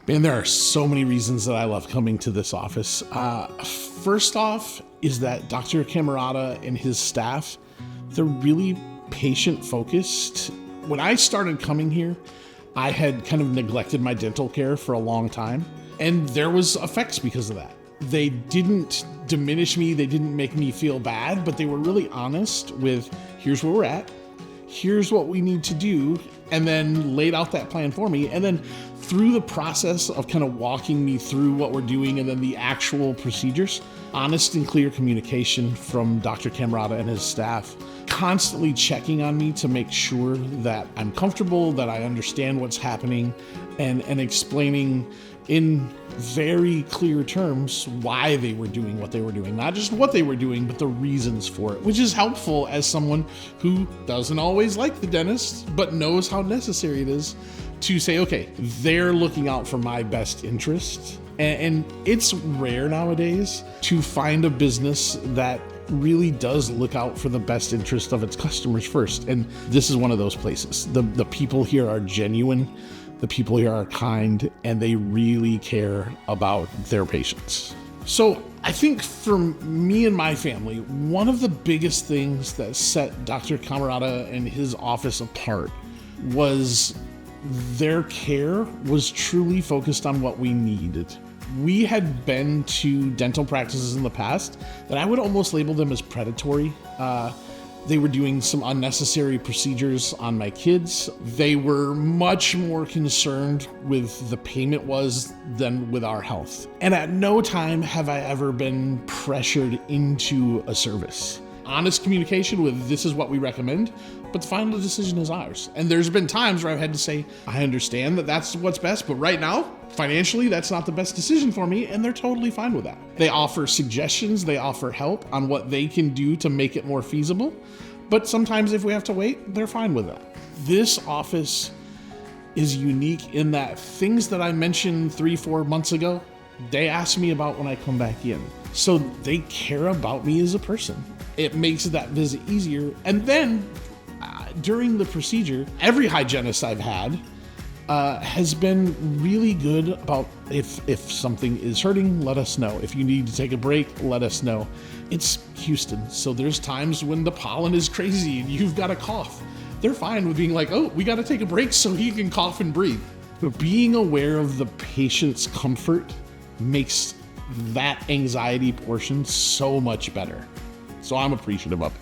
Man, there are so many reasons that I love coming to this office. First off is that Dr. Camarata and his staff, they're really patient focused. When I started coming here, I had kind of neglected my dental care for a long time, and there was effects because of that. They didn't diminish me, they didn't make me feel bad, but they were really honest with, here's where we're at, here's what we need to do, and then laid out that plan for me. And then through the process of kind of walking me through what we're doing and then the actual procedures, honest and clear communication from Dr. Camarata and his staff, constantly checking on me to make sure that I'm comfortable, that I understand what's happening, and explaining in very clear terms why they were doing what they were doing. Not just what they were doing, but the reasons for it, which is helpful as someone who doesn't always like the dentist, but knows how necessary it is to say, okay, they're looking out for my best interest. And it's rare nowadays to find a business that really does look out for the best interest of its customers first. And this is one of those places. The people here are genuine. The people here are kind, and they really care about their patients. So I think for me and my family, one of the biggest things that set Dr. Camarata and his office apart was their care was truly focused on what we needed. We had been to dental practices in the past that I would almost label them as predatory. They were doing some unnecessary procedures on my kids. They were much more concerned with the payment was than with our health. And at no time have I ever been pressured into a service. Honest communication with this is what we recommend, but the final decision is ours. And there's been times where I've had to say, I understand that that's what's best, but right now, financially, that's not the best decision for me, and they're totally fine with that. They offer suggestions, they offer help on what they can do to make it more feasible, but sometimes if we have to wait, they're fine with that. This office is unique in that things that I mentioned 3-4 months ago, they ask me about when I come back in. So they care about me as a person. It makes that visit easier. And then during the procedure, every hygienist I've had has been really good about if something is hurting, let us know. If you need to take a break, let us know. It's Houston, so there's times when the pollen is crazy and you've got a cough. They're fine with being like, oh, we got to take a break so he can cough and breathe. But being aware of the patient's comfort makes that anxiety portion so much better. So I'm appreciative of it.